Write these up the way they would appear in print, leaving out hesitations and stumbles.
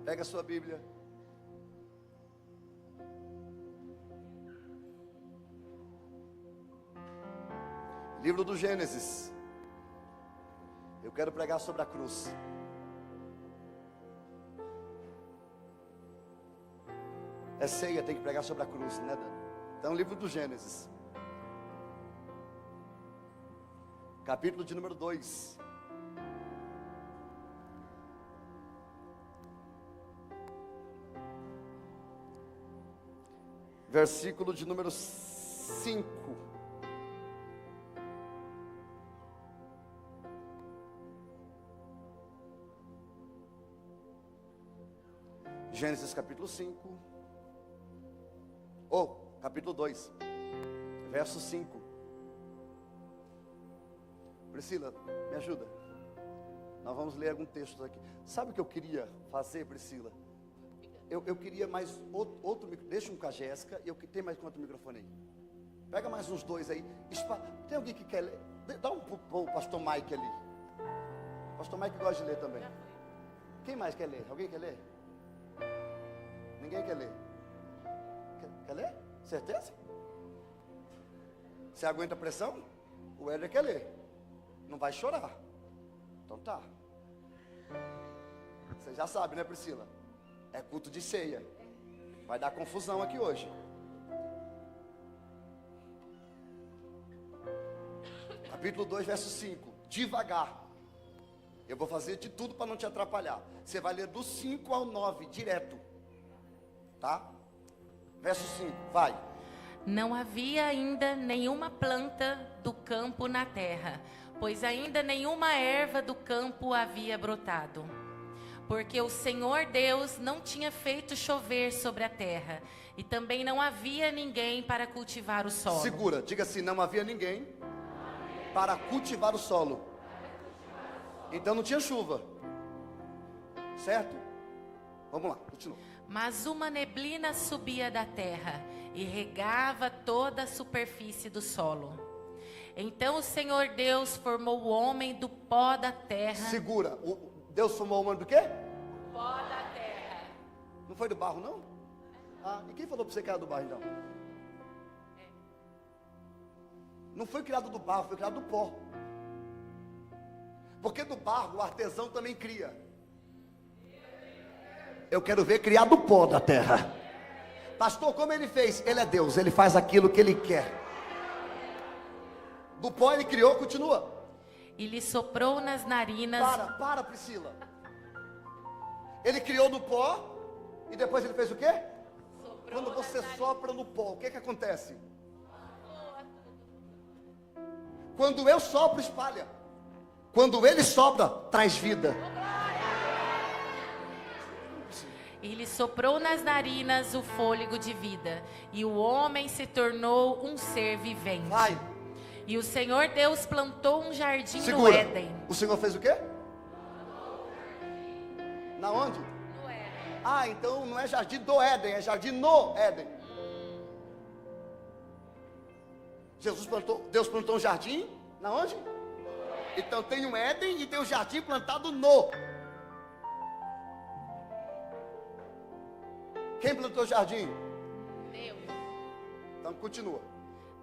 Pega a sua Bíblia. Livro do Gênesis. Eu quero pregar sobre a cruz. É ceia, tem que pregar sobre a cruz, né, Dan? Então, livro do Gênesis. Capítulo de número 2. Versículo de número 5. Gênesis capítulo 5. Capítulo 2. Verso 5. Priscila, me ajuda. Nós vamos ler algum texto aqui. Sabe o que eu queria fazer, Priscila? Eu queria mais outro microfone. Deixa um com a Jéssica. E eu tenho mais quanto microfone aí? Pega mais uns dois aí. Tem alguém que quer ler? Dá um pro pastor Mike ali. Pastor Mike gosta de ler também. Quem mais quer ler? Alguém quer ler? Ninguém quer ler? Quer ler? Certeza? Você aguenta a pressão? O Éder quer ler. Não vai chorar. Então tá. Você já sabe, né, Priscila? É culto de ceia. Vai dar confusão aqui hoje. Capítulo 2, verso 5. Devagar. Eu vou fazer de tudo para não te atrapalhar. Você vai ler do 5 ao 9, direto. Tá? Verso 5, vai. Não havia ainda nenhuma planta do campo na terra, pois ainda nenhuma erva do campo havia brotado. Porque o Senhor Deus não tinha feito chover sobre a terra, e também não havia ninguém para cultivar o solo. Segura, diga assim, não havia ninguém para cultivar o solo. Então não tinha chuva. Certo? Vamos lá, continua. Mas uma neblina subia da terra e regava toda a superfície do solo. Então o Senhor Deus formou o homem do pó da terra. Segura, Deus formou o homem do quê? Pó da terra. Não foi do barro, não? E quem falou para você que era do barro, então? Não foi criado do barro, foi criado do pó. Porque do barro o artesão também cria. Eu quero ver criar do pó da terra. Pastor, como ele fez? Ele é Deus, ele faz aquilo que ele quer. Do pó ele criou, continua. E lhe soprou nas narinas. Para, Priscila. Ele criou do pó. E depois ele fez o quê? Soprou. Quando você sopra no pó, o que acontece? Quando eu sopro, espalha. Quando ele sopra, traz vida. E lhe soprou nas narinas o fôlego de vida, e o homem se tornou um ser vivente. Vai. E o Senhor Deus plantou um jardim Segura. no Éden. O Senhor fez o quê? Na onde? No Éden. Então não é jardim do Éden, é jardim no Éden. Deus plantou um jardim, na onde? Então tem um Éden e tem um jardim plantado no. Quem plantou o jardim? Deus. Então continua.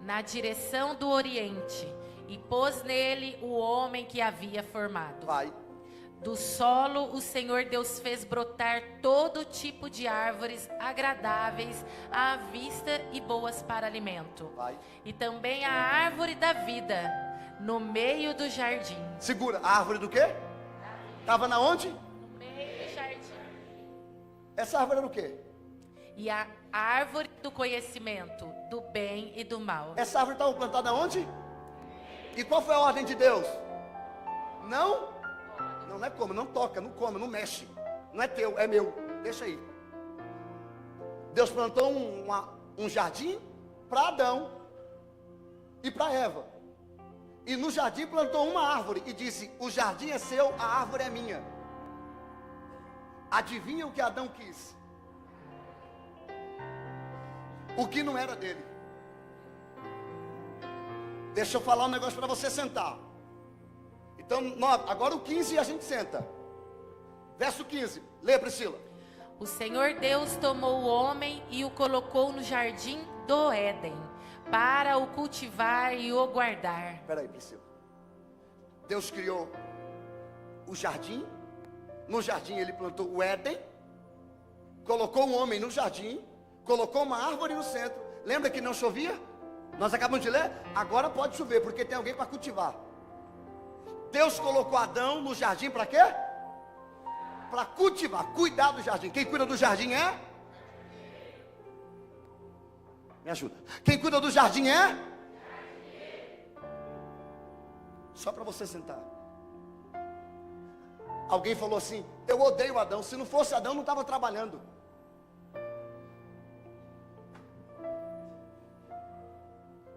Na direção do Oriente, e pôs nele o homem que havia formado. Vai. Do solo o Senhor Deus fez brotar todo tipo de árvores agradáveis à vista e boas para alimento. Vai. E também a árvore da vida no meio do jardim. Segura, a árvore do quê? Estava na onde? No meio do jardim. Essa árvore era o quê? E a árvore do conhecimento do bem e do mal. Essa árvore estava plantada onde? E qual foi a ordem de Deus? Não? Não é como, não toca, não come, não mexe. Não é teu, é meu. Deixa aí. Deus plantou um jardim para Adão e para Eva. E no jardim plantou uma árvore e disse: o jardim é seu, a árvore é minha. Adivinha o que Adão quis? O que não era dele. Deixa eu falar um negócio para você sentar. Então, agora o 15 a gente senta. Verso 15. Lê, Priscila. O Senhor Deus tomou o homem e o colocou no jardim do Éden, para o cultivar e o guardar. Espera aí, Priscila. Deus criou o jardim. No jardim ele plantou o Éden. Colocou o homem no jardim. Colocou uma árvore no centro. Lembra que não chovia? Nós acabamos de ler. Agora pode chover, porque tem alguém para cultivar. Deus colocou Adão no jardim para quê? Para cultivar, cuidar do jardim. Quem cuida do jardim é? Me ajuda. Quem cuida do jardim é? Só para você sentar. Alguém falou assim: eu odeio Adão. Se não fosse Adão, não estava trabalhando.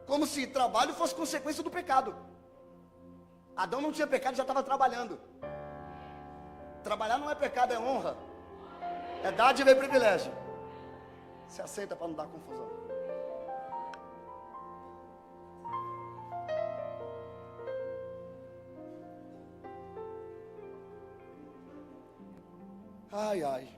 Como se trabalho fosse consequência do pecado. Adão não tinha pecado, já estava trabalhando. Trabalhar não é pecado, é honra. É dádiva e privilégio. Se aceita para não dar confusão. Ai, ai.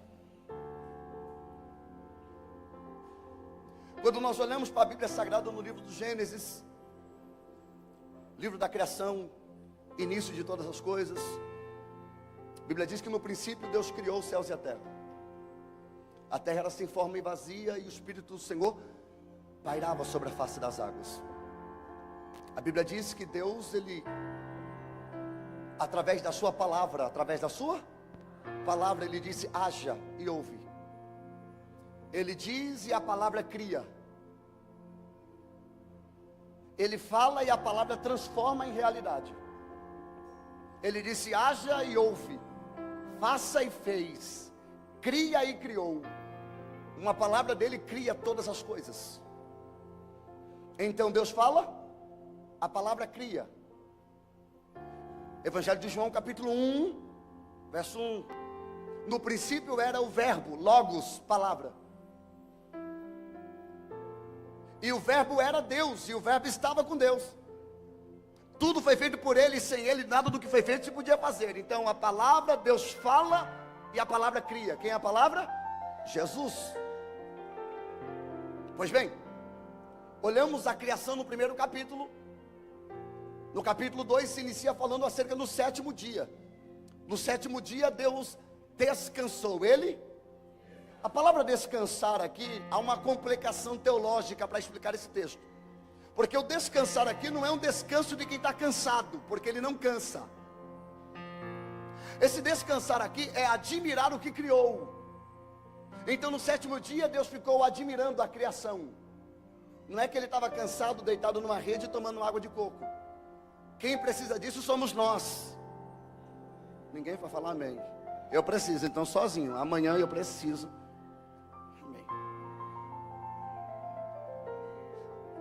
Quando nós olhamos para a Bíblia Sagrada no livro do Gênesis, livro da criação, início de todas as coisas, a Bíblia diz que no princípio Deus criou os céus e a terra. A terra era sem forma e vazia, e o Espírito do Senhor pairava sobre a face das águas. A Bíblia diz que Deus, Ele, através da sua palavra, Ele disse: haja, e ouve. Ele diz e a palavra cria. Ele fala e a palavra transforma em realidade. Ele disse: haja e ouve, faça e fez, cria e criou. Uma palavra dele cria todas as coisas. Então Deus fala, a palavra cria. Evangelho de João capítulo 1, verso 1. No princípio era o verbo, logos, palavra. E o verbo era Deus, e o verbo estava com Deus. Tudo foi feito por Ele, e sem Ele nada do que foi feito se podia fazer. Então a palavra, Deus fala, e a palavra cria. Quem é a palavra? Jesus. Pois bem, olhamos a criação no primeiro capítulo. No capítulo 2 se inicia falando acerca do sétimo dia. No sétimo dia Deus descansou. Ele... A palavra descansar aqui, há uma complicação teológica para explicar esse texto. Porque o descansar aqui não é um descanso de quem está cansado, porque ele não cansa. Esse descansar aqui é admirar o que criou. Então no sétimo dia Deus ficou admirando a criação. Não é que ele estava cansado, deitado numa rede tomando água de coco. Quem precisa disso somos nós. Ninguém vai falar amém. Eu preciso, então sozinho. Amanhã eu preciso.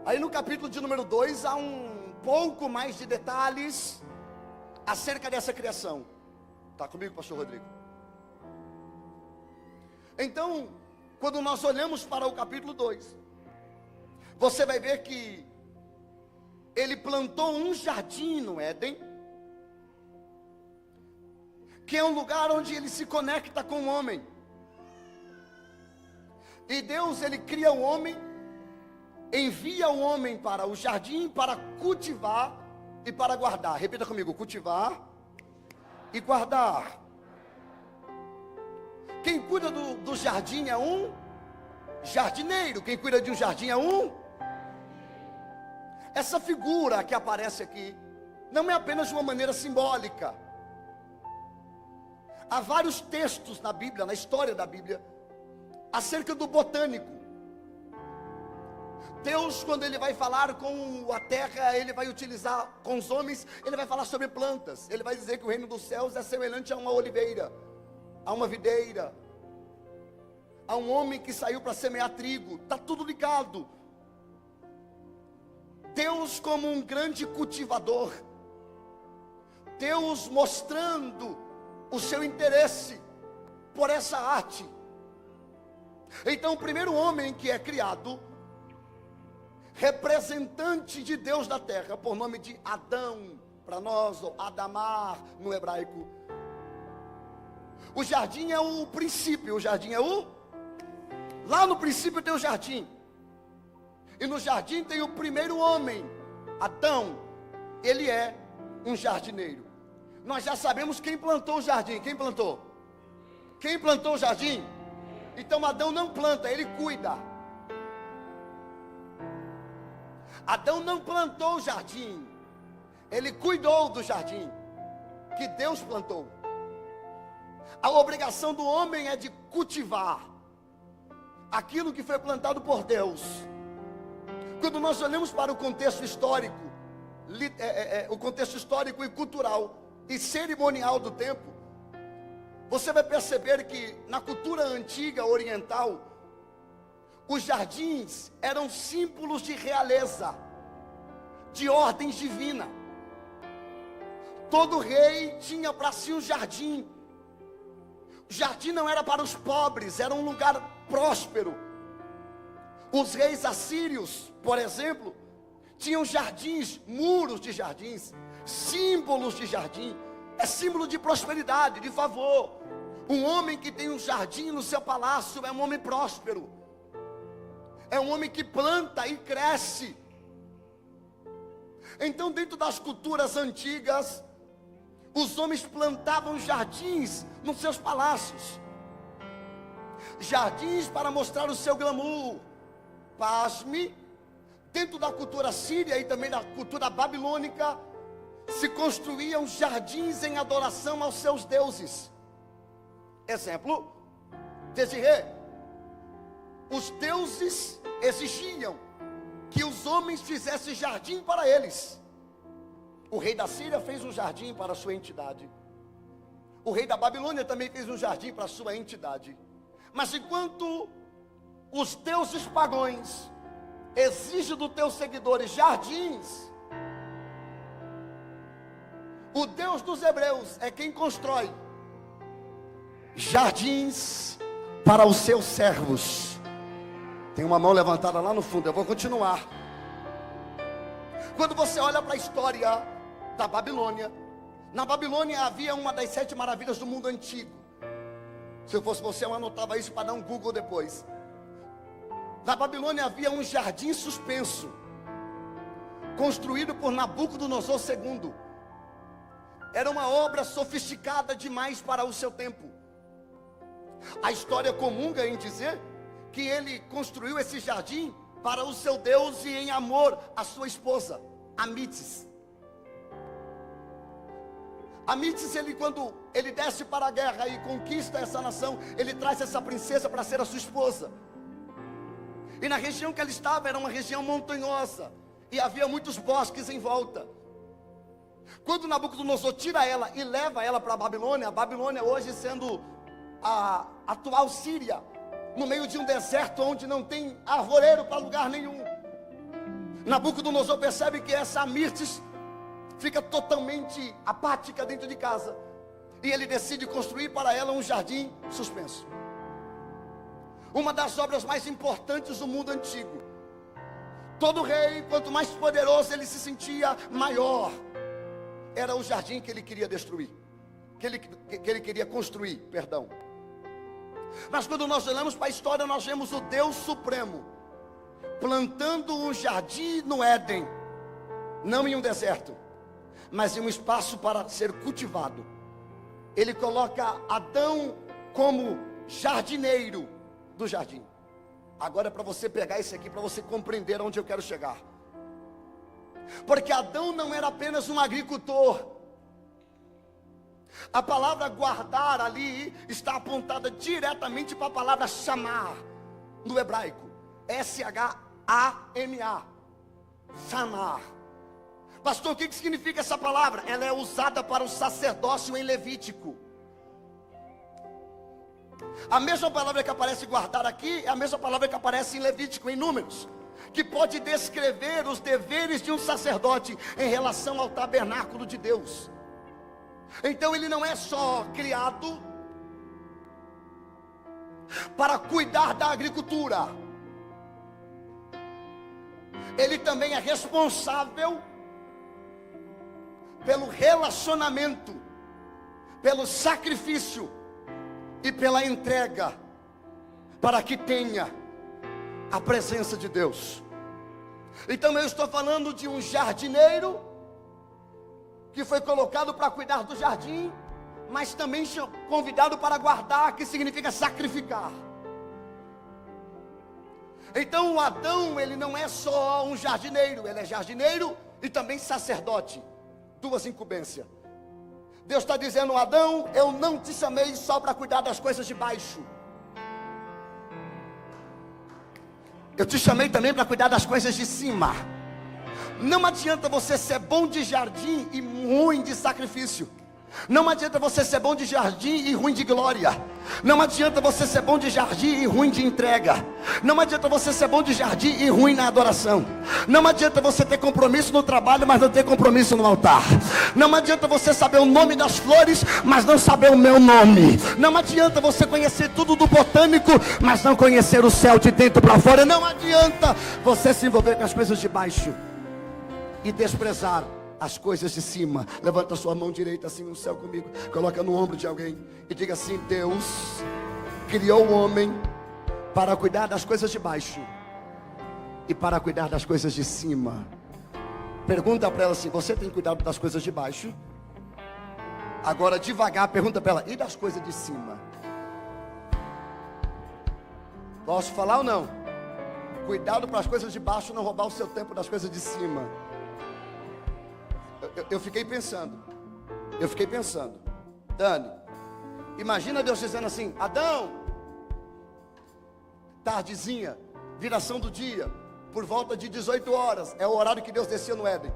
Aí no capítulo de número 2 há um pouco mais de detalhes acerca dessa criação. Está comigo, pastor Rodrigo? Então, quando nós olhamos para o capítulo 2, você vai ver que ele plantou um jardim no Éden, que é um lugar onde ele se conecta com o homem. E Deus, ele cria o homem, envia o homem para o jardim para cultivar e para guardar. Repita comigo: cultivar e guardar. Quem cuida do jardim é um jardineiro. Quem cuida de um jardim é um... Essa figura que aparece aqui não é apenas de uma maneira simbólica. Há vários textos na Bíblia, na história da Bíblia, acerca do botânico. Deus, quando ele vai falar com a terra, ele vai utilizar com os homens, ele vai falar sobre plantas. Ele vai dizer que o reino dos céus é semelhante a uma oliveira, a uma videira, a um homem que saiu para semear trigo. Está tudo ligado. Deus como um grande cultivador, Deus mostrando o seu interesse por essa arte. Então o primeiro homem que é criado, representante de Deus da terra, por nome de Adão, para nós, ou Adamar no hebraico. O jardim é o princípio, o jardim é o... Lá no princípio tem o jardim. E no jardim tem o primeiro homem, Adão. Ele é um jardineiro. Nós já sabemos quem plantou o jardim. Quem plantou? Quem plantou o jardim? Então Adão não planta, ele cuida. Adão não plantou o jardim, ele cuidou do jardim que Deus plantou. A obrigação do homem é de cultivar aquilo que foi plantado por Deus. Quando nós olhamos para o contexto histórico, o contexto histórico e cultural e cerimonial do tempo, você vai perceber que na cultura antiga oriental, os jardins eram símbolos de realeza, de ordem divina. Todo rei tinha para si um jardim. O jardim não era para os pobres, era um lugar próspero. Os reis assírios, por exemplo, tinham jardins, muros de jardins, símbolos de jardim. É símbolo de prosperidade, de favor. Um homem que tem um jardim no seu palácio é um homem próspero. É um homem que planta e cresce. Então, dentro das culturas antigas, os homens plantavam jardins nos seus palácios. Jardins para mostrar o seu glamour. Pasme, dentro da cultura síria e também da cultura babilônica, se construíam jardins em adoração aos seus deuses. Exemplo, Desirê. Os deuses exigiam que os homens fizessem jardim para eles. O rei da Síria fez um jardim para a sua entidade. O rei da Babilônia também fez um jardim para a sua entidade. Mas enquanto os deuses pagãos exigem dos teus seguidores jardins, o Deus dos hebreus é quem constrói jardins para os seus servos. Tem uma mão levantada lá no fundo, eu vou continuar. Quando você olha para a história da Babilônia, na Babilônia havia uma das 7 maravilhas do mundo antigo. Se eu fosse você, eu anotava isso para dar um Google depois. Na Babilônia havia um jardim suspenso, construído por Nabucodonosor II. Era uma obra sofisticada demais para o seu tempo. A história comunga em dizer que ele construiu esse jardim para o seu Deus e em amor à sua esposa, Amites. Amites, quando ele desce para a guerra e conquista essa nação, ele traz essa princesa para ser a sua esposa. E na região que ela estava, era uma região montanhosa, e havia muitos bosques em volta. Quando Nabucodonosor tira ela e leva ela para a Babilônia hoje sendo a atual Síria, no meio de um deserto onde não tem arvoreiro para lugar nenhum. Nabucodonosor percebe que essa Amites fica totalmente apática dentro de casa, e ele decide construir para ela um jardim suspenso. Uma das obras mais importantes do mundo antigo. Todo rei, quanto mais poderoso ele se sentia, maior era o jardim que ele queria destruir, que ele queria construir, perdão. Mas quando nós olhamos para a história, nós vemos o Deus Supremo plantando um jardim no Éden, não em um deserto, mas em um espaço para ser cultivado. Ele coloca Adão como jardineiro do jardim. Agora é para você pegar isso aqui, para você compreender onde eu quero chegar. Porque Adão não era apenas um agricultor. A palavra guardar ali está apontada diretamente para a palavra chamar, no hebraico, S-H-A-M-A, chamar. Pastor, o que significa essa palavra? Ela é usada para o sacerdócio em Levítico. A mesma palavra que aparece guardar aqui é a mesma palavra que aparece em Levítico, em Números, que pode descrever os deveres de um sacerdote em relação ao tabernáculo de Deus. Então ele não é só criado para cuidar da agricultura, ele também é responsável pelo relacionamento, pelo sacrifício e pela entrega, para que tenha a presença de Deus. Então eu estou falando de um jardineiro que foi colocado para cuidar do jardim, mas também convidado para guardar, que significa sacrificar. Então o Adão, ele não é só um jardineiro, ele é jardineiro e também sacerdote. Duas incumbências. Deus está dizendo: Adão, eu não te chamei só para cuidar das coisas de baixo, eu te chamei também para cuidar das coisas de cima. Não adianta você ser bom de jardim e ruim de sacrifício. Não adianta você ser bom de jardim e ruim de glória. Não adianta você ser bom de jardim e ruim de entrega. Não adianta você ser bom de jardim e ruim na adoração. Não adianta você ter compromisso no trabalho, mas não ter compromisso no altar. Não adianta você saber o nome das flores, mas não saber o meu nome. Não adianta você conhecer tudo do botânico, mas não conhecer o céu de dentro para fora. Não adianta você se envolver com as coisas de baixo e desprezar as coisas de cima. Levanta a sua mão direita assim no céu comigo, coloca no ombro de alguém e diga assim: Deus criou o homem para cuidar das coisas de baixo e para cuidar das coisas de cima. Pergunta para ela assim: você tem cuidado das coisas de baixo? Agora devagar, pergunta para ela: e das coisas de cima? Posso falar ou não? Cuidado para as coisas de baixo não roubar o seu tempo das coisas de cima. Eu fiquei pensando, Dani, imagina Deus dizendo assim: Adão, tardezinha, viração do dia, por volta de 18 horas, é o horário que Deus descia no Éden,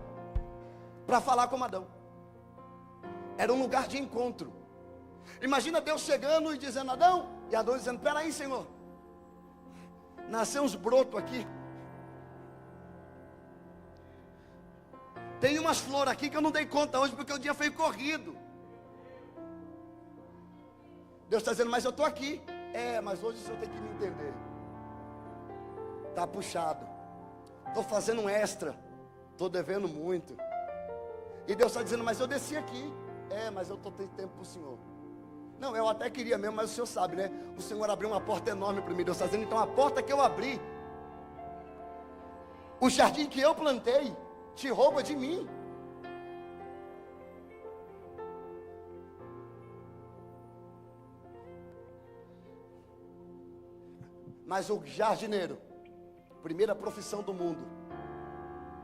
para falar com Adão. Era um lugar de encontro. Imagina Deus chegando e dizendo: Adão, e Adão dizendo: peraí, Senhor, nasceu uns brotos aqui. Tem umas flores aqui que eu não dei conta hoje, porque o dia foi corrido. Deus está dizendo: mas eu estou aqui. Mas hoje o senhor tem que me entender. Está puxado. Estou fazendo um extra. Estou devendo muito. E Deus está dizendo: mas eu desci aqui. Mas eu estou tendo tempo para o senhor. Não, eu até queria mesmo, mas o senhor sabe, né? O senhor abriu uma porta enorme para mim. Deus está dizendo: então a porta que eu abri, o jardim que eu plantei, te rouba de mim. Mas o jardineiro, primeira profissão do mundo,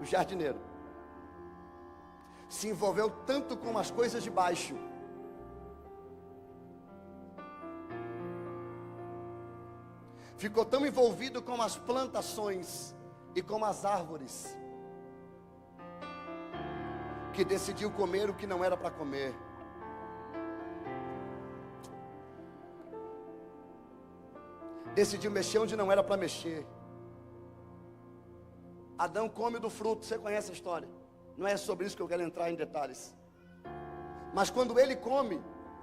o jardineiro, se envolveu tanto com as coisas de baixo, ficou tão envolvido com as plantações e com as árvores, que decidiu comer o que não era para comer. Decidiu mexer onde não era para mexer. Adão come do fruto, você conhece a história. Não é sobre isso que eu quero entrar em detalhes. Mas quando ele come,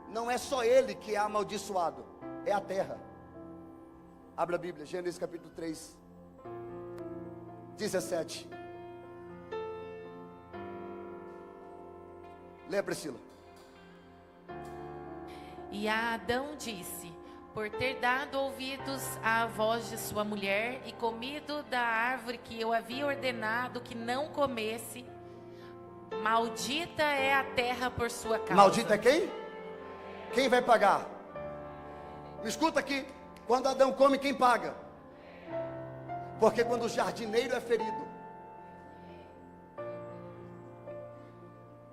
não é só ele que é amaldiçoado, é a terra. Abra a Bíblia, Gênesis capítulo 3, 17. Lê, Priscila. E a Adão disse: por ter dado ouvidos à voz de sua mulher e comido da árvore que eu havia ordenado que não comesse, maldita é a terra por sua causa. Maldita é quem? Quem vai pagar? Me escuta aqui. Quando Adão come, quem paga? Porque quando o jardineiro é ferido,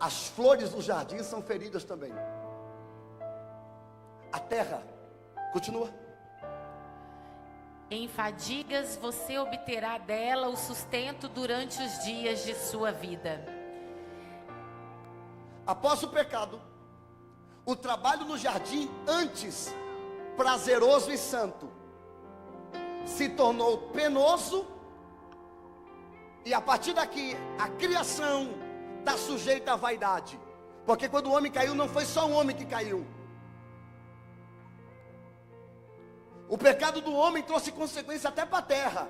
as flores do jardim são feridas também. A terra, continua. Em fadigas você obterá dela o sustento durante os dias de sua vida. Após o pecado, o trabalho no jardim, antes prazeroso e santo, se tornou penoso. E a partir daqui, a criação está sujeita à vaidade. Porque quando o homem caiu, não foi só um homem que caiu. O pecado do homem trouxe consequência até para a terra.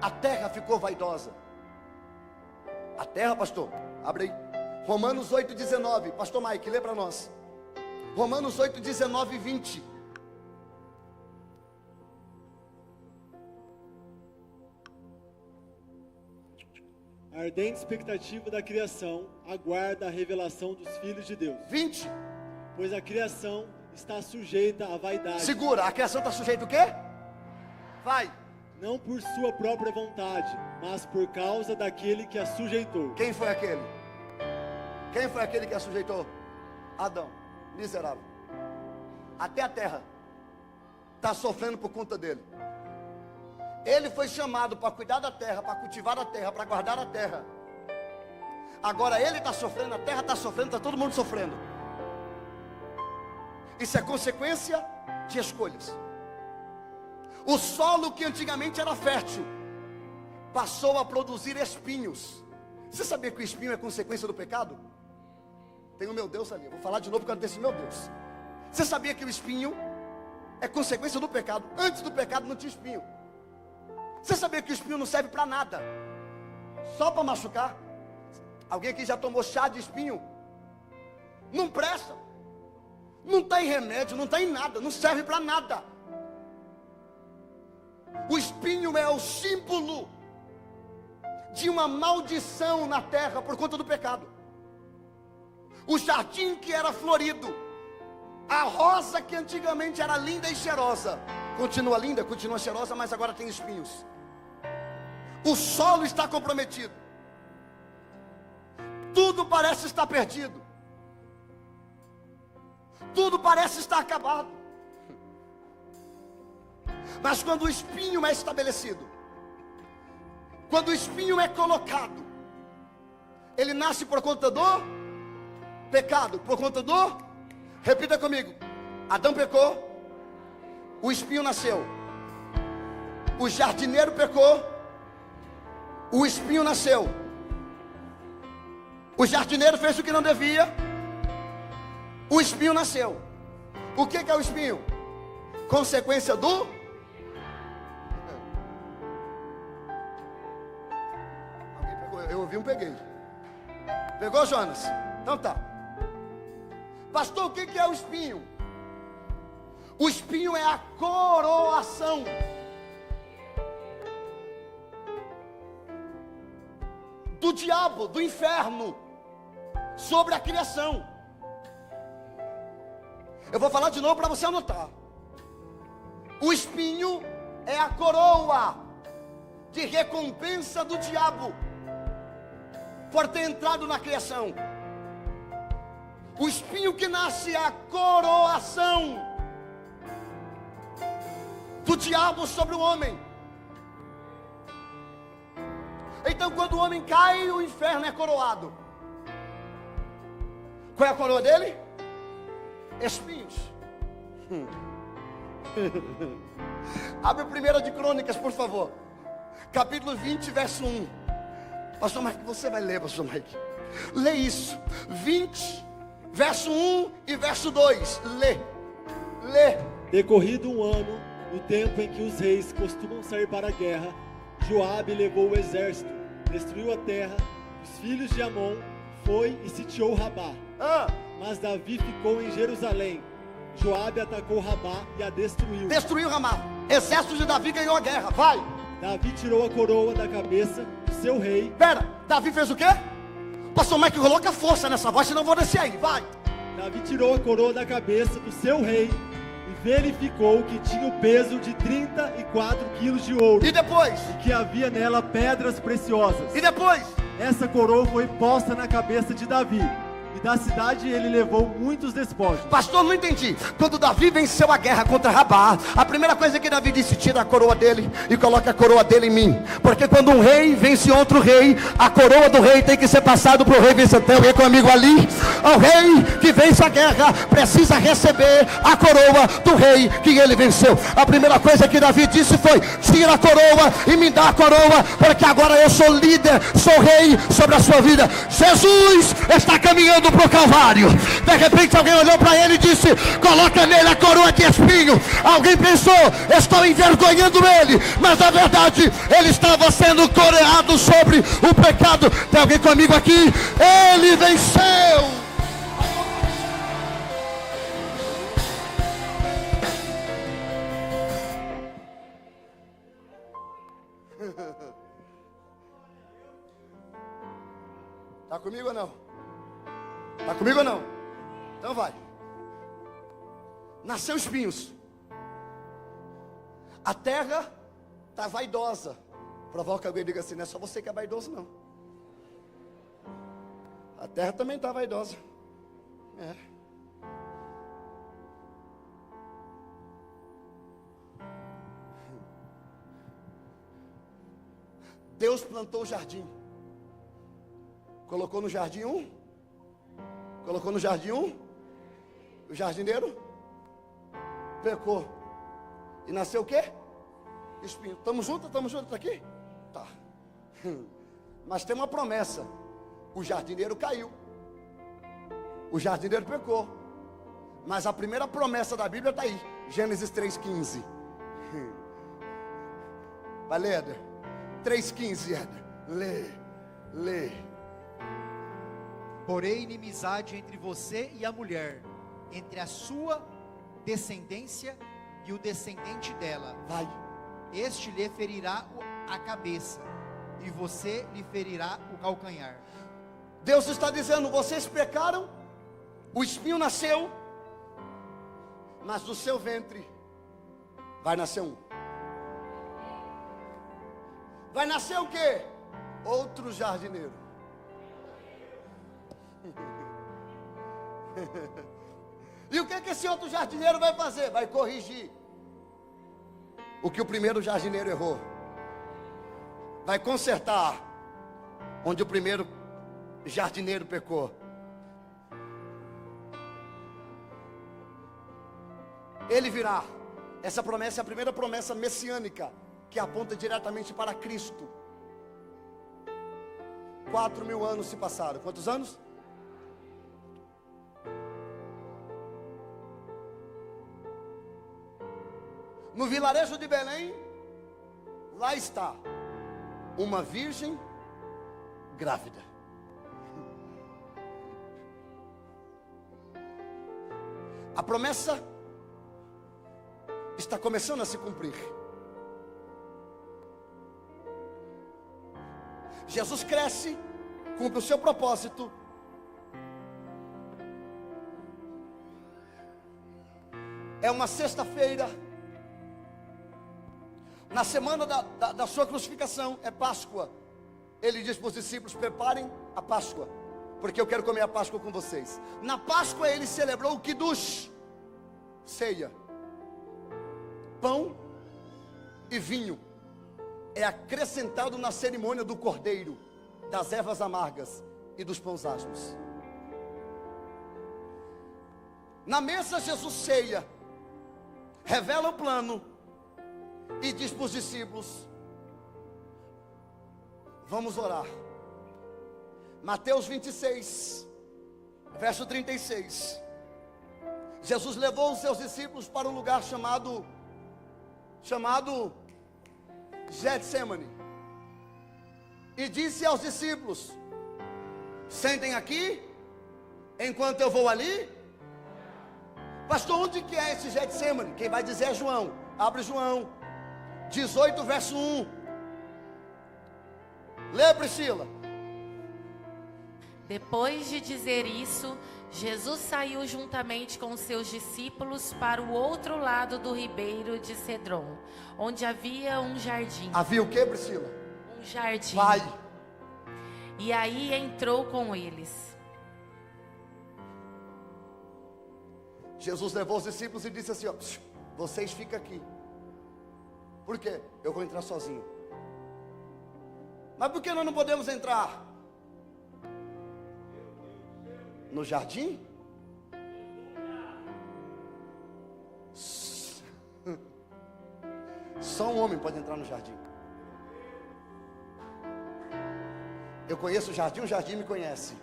A terra ficou vaidosa. A terra, pastor, abre aí. Romanos 8,19. Pastor Mike, lê para nós. Romanos 8, 19 e 20. A ardente expectativa da criação aguarda a revelação dos filhos de Deus. 20. Pois a criação está sujeita à vaidade. Segura, a criação está sujeita o quê? Vai. Não por sua própria vontade, mas por causa daquele que a sujeitou. Quem foi aquele? Quem foi aquele que a sujeitou? Adão, miserável. Até a terra está sofrendo por conta dele. Ele foi chamado para cuidar da terra, para cultivar a terra, para guardar a terra. Agora ele está sofrendo, a terra está sofrendo, está todo mundo sofrendo. Isso é consequência de escolhas. O solo que antigamente era fértil passou a produzir espinhos. Você sabia que o espinho é consequência do pecado? Tem o meu Deus ali, eu vou falar de novo porque eu não tenho esse meu Deus. Você sabia que o espinho é consequência do pecado? Antes do pecado não tinha espinho. Você sabia que o espinho não serve para nada? Só para machucar? Alguém aqui já tomou chá de espinho? Não presta. Não tem remédio, não tem nada, não serve para nada. O espinho é o símbolo de uma maldição na terra por conta do pecado. O jardim que era florido, a rosa que antigamente era linda e cheirosa, continua linda, continua cheirosa, mas agora tem espinhos. O solo está comprometido. Tudo parece estar perdido. Tudo parece estar acabado. Mas quando o espinho é estabelecido, quando o espinho é colocado, ele nasce por conta do pecado, por conta do, repita comigo, Adão pecou, o espinho nasceu. O jardineiro pecou, o espinho nasceu. O jardineiro fez o que não devia, o espinho nasceu. O que é o espinho? Consequência do... Alguém pegou? Eu ouvi peguei. Pegou, Jonas? Então tá. Pastor, o que é o espinho? O espinho é a coroação. Do diabo, do inferno, sobre a criação. Eu vou falar de novo para você anotar. O espinho é a coroa de recompensa do diabo por ter entrado na criação. O espinho que nasce é a coroação do diabo sobre o homem. Então quando o homem cai, o inferno é coroado. Qual é a coroa dele? Espinhos. Abre 1 de Crônicas, por favor. Capítulo 20, verso 1. Pastor Mike, você vai ler, pastor Mike. Lê isso. 20, verso 1 e verso 2. Lê. Decorrido um ano, no tempo em que os reis costumam sair para a guerra, Joabe levou o exército, destruiu a terra, os filhos de Amon, foi e sitiou Rabá. Mas Davi ficou em Jerusalém. Joabe atacou Rabá e a destruiu. Destruiu Rabá. Exército de Davi ganhou a guerra. Vai. Davi tirou a coroa da cabeça do seu rei. Pera, Davi fez o quê? Pastor Mike, coloca força nessa voz, senão eu vou descer aí. Vai. Davi tirou a coroa da cabeça do seu rei e verificou que tinha o peso de 34 quilos de ouro. E depois? E que havia nela pedras preciosas. E depois? Essa coroa foi posta na cabeça de Davi. E da cidade ele levou muitos despojos. Pastor, não entendi. Quando Davi venceu a guerra contra Rabá, a primeira coisa que Davi disse: tira a coroa dele e coloca a coroa dele em mim. Porque quando um rei vence outro rei, a coroa do rei tem que ser passada para o rei vencedor. Tem alguém comigo ali? O rei que vence a guerra precisa receber a coroa do rei que ele venceu. A primeira coisa que Davi disse foi: tira a coroa e me dá a coroa, porque agora eu sou líder, sou rei sobre a sua vida. Jesus está caminhando para o Calvário. De repente alguém olhou para ele e disse: coloca nele a coroa de espinho. Alguém pensou: estou envergonhando ele, mas na verdade ele estava sendo coroado sobre o pecado. Tem alguém comigo aqui? Ele venceu. Está comigo ou não? Está comigo ou não? Então vai. Nasceu espinhos. A terra está vaidosa. Provoca alguém e diga assim: não é só você que é vaidoso, não. A terra também está vaidosa. É. Deus plantou o jardim. Colocou no jardim um. Colocou no jardim um. O jardineiro pecou. E nasceu o quê? Espinho. Estamos juntos? Estamos juntos aqui? Tá. Mas tem uma promessa. O jardineiro caiu. O jardineiro pecou. Mas a primeira promessa da Bíblia está aí. Gênesis 3,15. Vai ler, Éder. 3,15, Éder. Lê. Porém, inimizade entre você e a mulher, entre a sua descendência e o descendente dela. Vai. Este lhe ferirá a cabeça, e você lhe ferirá o calcanhar. Deus está dizendo: vocês pecaram, o espinho nasceu, mas do seu ventre vai nascer um. Vai nascer o quê? Outro jardineiro. E o que esse outro jardineiro vai fazer? Vai corrigir o que o primeiro jardineiro errou. Vai consertar onde o primeiro jardineiro pecou. Ele virá. Essa promessa é a primeira promessa messiânica que aponta diretamente para Cristo. 4.000 anos se passaram. Quantos anos? No vilarejo de Belém, lá está uma virgem grávida. A promessa está começando a se cumprir. Jesus cresce, cumpre o seu propósito. É uma sexta-feira, na semana da sua crucificação, é Páscoa. Ele diz para os discípulos: preparem a Páscoa, porque eu quero comer a Páscoa com vocês. Na Páscoa ele celebrou o Kiddush, ceia, pão e vinho. É acrescentado na cerimônia do cordeiro, das ervas amargas e dos pães asmos. Na mesa Jesus ceia, revela o plano e diz para os discípulos: vamos orar. Mateus 26, verso 36. Jesus levou os seus discípulos para um lugar chamado Getsemane, e disse aos discípulos: sentem aqui, enquanto eu vou ali. Pastor, onde que é esse Getsemane? Quem vai dizer é João. Abre João 18, verso 1. Lê, Priscila. Depois de dizer isso, Jesus saiu juntamente com seus discípulos para o outro lado do ribeiro de Cedron, onde havia um jardim. Havia o que, Priscila? Um jardim. Vai. E aí entrou com eles. Jesus levou os discípulos e disse assim: ó, vocês ficam aqui. Por quê? Eu vou entrar sozinho. Mas por que nós não podemos entrar no jardim? Só um homem pode entrar no jardim. Eu conheço o jardim me conhece.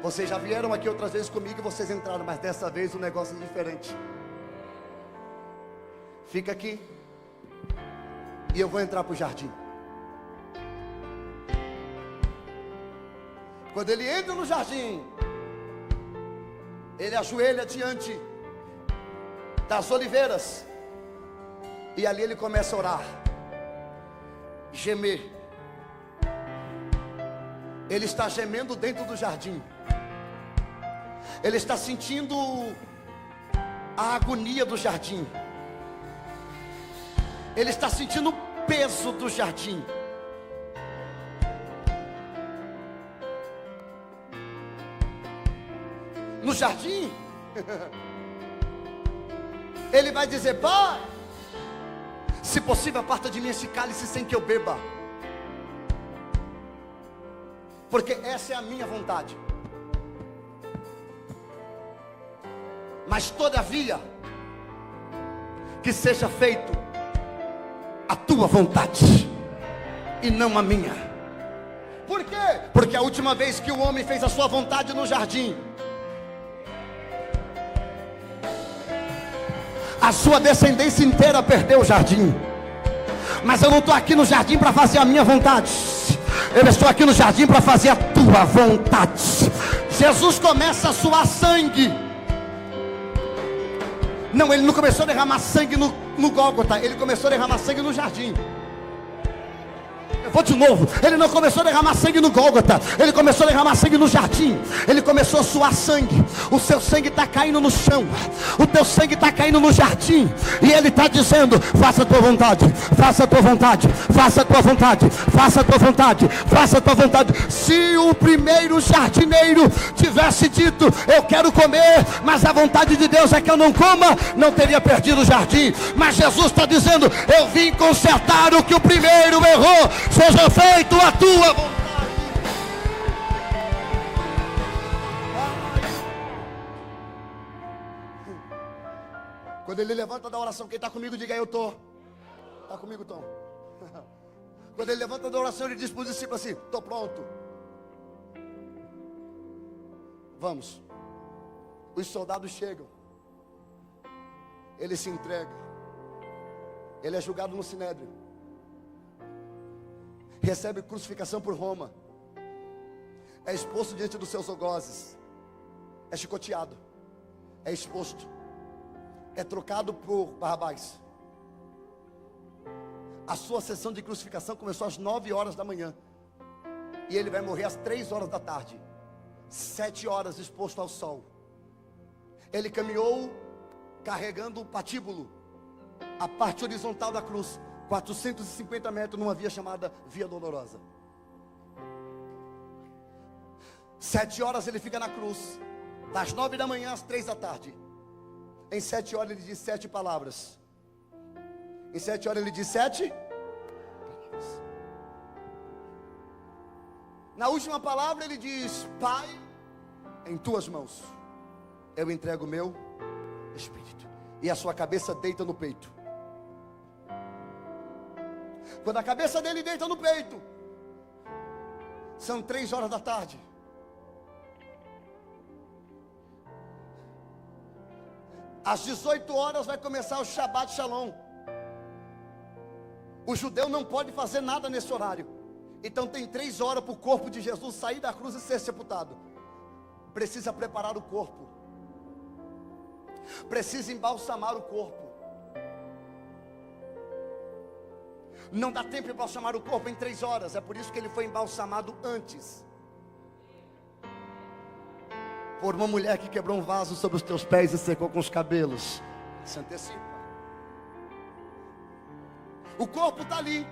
Vocês já vieram aqui outras vezes comigo e vocês entraram, mas dessa vez o negócio é diferente. Fica aqui e eu vou entrar para o jardim. Quando ele entra no jardim, ele ajoelha diante das oliveiras, e ali ele começa a orar, gemer, Ele está gemendo dentro do jardim. Ele está sentindo a agonia do jardim. Ele está sentindo o peso do jardim. No jardim, ele vai dizer: Pai, se possível, aparta de mim esse cálice sem que eu beba, porque essa é a minha vontade. Mas todavia, que seja feito a tua vontade e não a minha. Por quê? Porque a última vez que o homem fez a sua vontade no jardim, a sua descendência inteira perdeu o jardim. Mas eu não estou aqui no jardim para fazer a minha vontade, eu estou aqui no jardim para fazer a tua vontade. Jesus começa a suar sangue. Não, ele não começou a derramar sangue no Gólgota, ele começou a derramar sangue no jardim. Eu vou de novo. Ele não começou a derramar sangue no Gólgota, ele começou a derramar sangue no jardim. Ele começou a suar sangue. O seu sangue está caindo no chão, o teu sangue está caindo no jardim. E ele está dizendo: faça a tua vontade, faça a tua vontade, faça a tua vontade, faça a tua vontade, faça a tua vontade. Se o primeiro jardineiro tivesse dito: eu quero comer, mas a vontade de Deus é que eu não coma, não teria perdido o jardim. Mas Jesus está dizendo: eu vim consertar o que o primeiro errou. Seja feito a tua vontade. Quando ele levanta da oração, quem está comigo, diga: eu estou. Está comigo, Tom? Quando ele levanta da oração, ele diz para os discípulos assim: estou pronto, vamos. Os soldados chegam, ele se entrega, ele é julgado no Sinédrio, recebe crucificação por Roma, é exposto diante dos seus algozes, é chicoteado, é exposto, é trocado por Barrabás. A sua sessão de crucificação começou às 9 horas da manhã, e ele vai morrer às 3 horas da tarde, 7 horas exposto ao sol. Ele caminhou carregando o patíbulo, a parte horizontal da cruz, 450 metros numa via chamada Via Dolorosa. 7 horas ele fica na cruz, das 9 da manhã às 3 da tarde. Em 7 horas ele diz 7 palavras. Em 7 horas ele diz 7 palavras. Na última palavra ele diz: Pai, em tuas mãos eu entrego o meu espírito. E a sua cabeça deita no peito. Quando a cabeça dele deita no peito, são 3 horas da tarde. Às 18 horas vai começar o Shabbat Shalom. O judeu não pode fazer nada nesse horário. Então tem 3 horas para o corpo de Jesus sair da cruz e ser sepultado. Precisa preparar o corpo, precisa embalsamar o corpo. Não dá tempo de embalsamar o corpo em 3 horas. É por isso que ele foi embalsamado antes, por uma mulher que quebrou um vaso sobre os teus pés e secou com os cabelos. Se antecipa. O corpo está ali.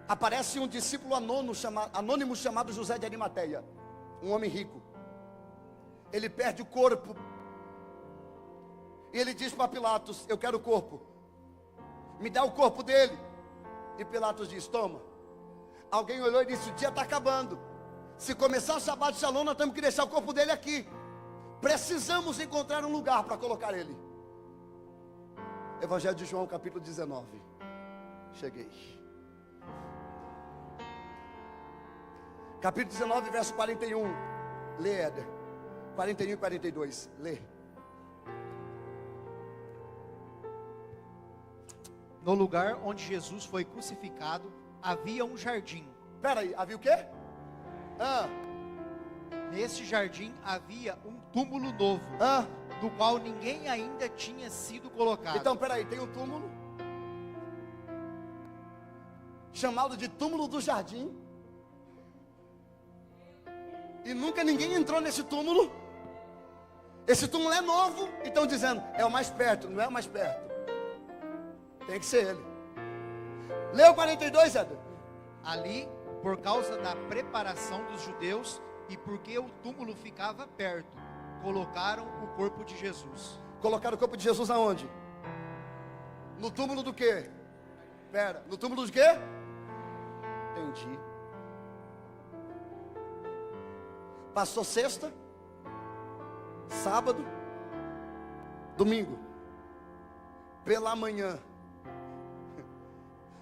Aparece um discípulo anônimo chamado José de Arimateia, um homem rico. Ele perde o corpo e ele diz para Pilatos: eu quero o corpo, me dá o corpo dele. E Pilatos diz: toma. Alguém olhou e disse: o dia está acabando, se começar o Shabbat Shalom, nós temos que deixar o corpo dele aqui. Precisamos encontrar um lugar para colocar ele. Evangelho de João, capítulo 19. Cheguei. Capítulo 19, verso 41. Lê, Éder. 41 e 42. Lê. No lugar onde Jesus foi crucificado, havia um jardim. Espera aí, havia o quê? Nesse jardim havia um túmulo novo, do qual ninguém ainda tinha sido colocado. Então, espera aí, tem um túmulo chamado de túmulo do jardim. E nunca ninguém entrou nesse túmulo. Esse túmulo é novo. E estão dizendo, é o mais perto. Não é o mais perto. Tem que ser ele. Leu 42, Éder. Ali, por causa da preparação dos judeus e porque o túmulo ficava perto, colocaram o corpo de Jesus. Colocaram o corpo de Jesus aonde? No túmulo do quê? Pera, no túmulo de quê? Entendi. Passou sexta, sábado, domingo. Pela manhã.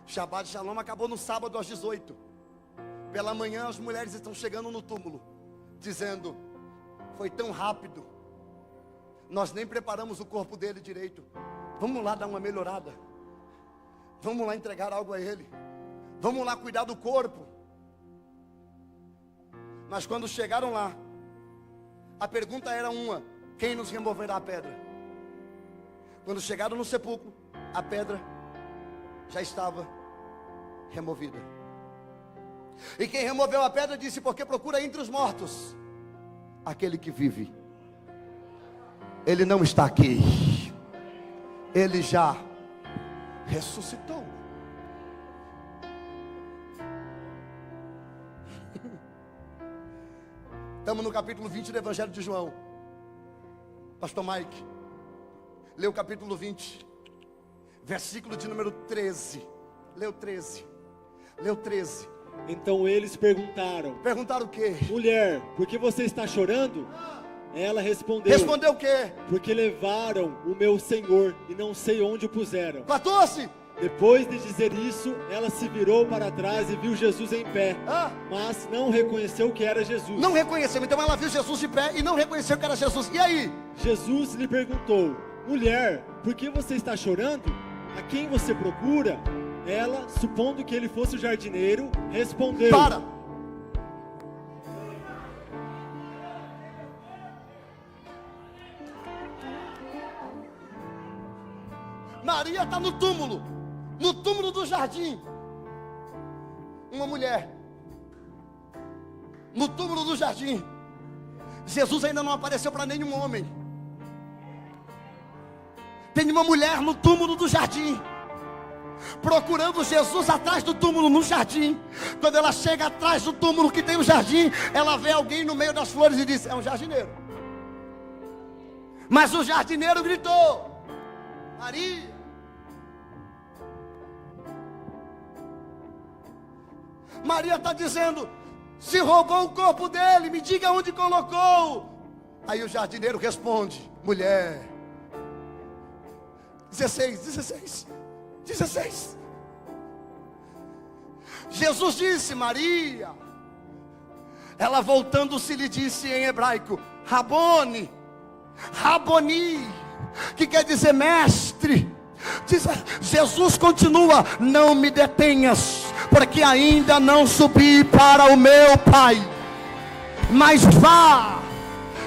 Shabbat Shalom acabou no sábado às 18. Pela manhã as mulheres estão chegando no túmulo, dizendo, foi tão rápido, nós nem preparamos o corpo dele direito. Vamos lá dar uma melhorada. Vamos lá entregar algo a ele. Vamos lá cuidar do corpo. Mas quando chegaram lá, a pergunta era uma: quem nos removerá a pedra? Quando chegaram no sepulcro, a pedra já estava removida. E quem removeu a pedra disse, porque procura entre os mortos aquele que vive. Ele não está aqui. Ele já ressuscitou. Estamos no capítulo 20 do Evangelho de João. Pastor Mike, leu o capítulo 20, versículo de número 13. Leu 13. Leu 13. Então eles perguntaram: Perguntaram o quê? mulher, por que você está chorando? Ela respondeu: Respondeu o quê? porque levaram o meu Senhor e não sei onde o puseram. 14. Depois de dizer isso, ela se virou para trás e viu Jesus em pé, mas não reconheceu que era Jesus. Não reconheceu, então ela viu Jesus de pé e não reconheceu que era Jesus. E aí? Jesus lhe perguntou: mulher, por que você está chorando? A quem você procura? Ela, supondo que ele fosse o jardineiro, respondeu: Para! Maria está no túmulo do jardim. Uma mulher no túmulo do jardim. Jesus ainda não apareceu para nenhum homem. Tem uma mulher no túmulo do jardim, procurando Jesus atrás do túmulo no jardim. Quando ela chega atrás do túmulo que tem no jardim, ela vê alguém no meio das flores e diz: é um jardineiro. Mas o jardineiro gritou: Maria. Maria está dizendo: se roubou o corpo dele, me diga onde colocou. Aí o jardineiro responde: mulher. 16. Jesus disse: Maria. Ela voltando-se lhe disse em hebraico: Rabone, Raboni, que quer dizer mestre. Jesus continua: não me detenhas, porque ainda não subi para o meu Pai, mas vá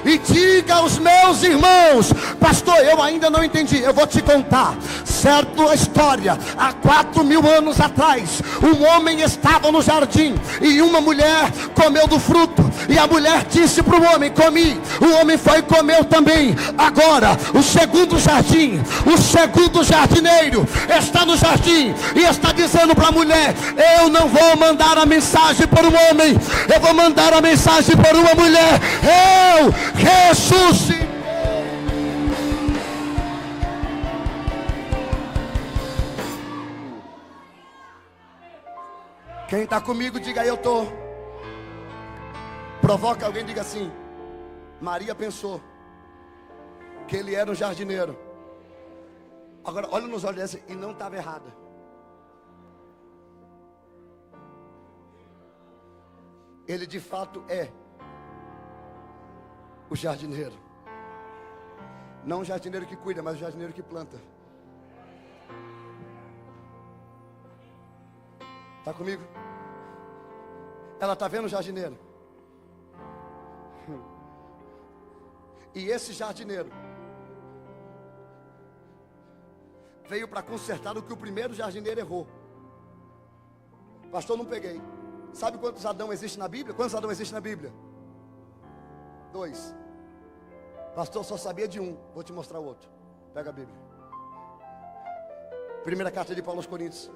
e diga aos meus irmãos. Pastor, eu ainda não entendi. Eu vou te contar. Certo a história. Há 4.000 anos atrás, um homem estava no jardim e uma mulher comeu do fruto. E a mulher disse para o homem: comi. O homem foi e comeu também. Agora, o segundo jardineiro está no jardim e está dizendo para a mulher: eu não vou mandar a mensagem para um homem, eu vou mandar a mensagem para uma mulher. Eu ressuscitei. Quem está comigo, diga: eu estou. Provoca alguém, diga assim: Maria pensou que ele era um jardineiro. Agora olha nos olhos dessa, e não estava errada. Ele de fato é o jardineiro. Não o jardineiro que cuida, mas o jardineiro que planta. Está comigo? Ela está vendo o jardineiro. E esse jardineiro veio para consertar o que o primeiro jardineiro errou. Pastor, não peguei. Sabe quantos Adão existem na Bíblia? Quantos Adão existem na Bíblia? 2. Pastor, só sabia de um. Vou te mostrar o outro. Pega a Bíblia. Primeira carta de Paulo aos Coríntios,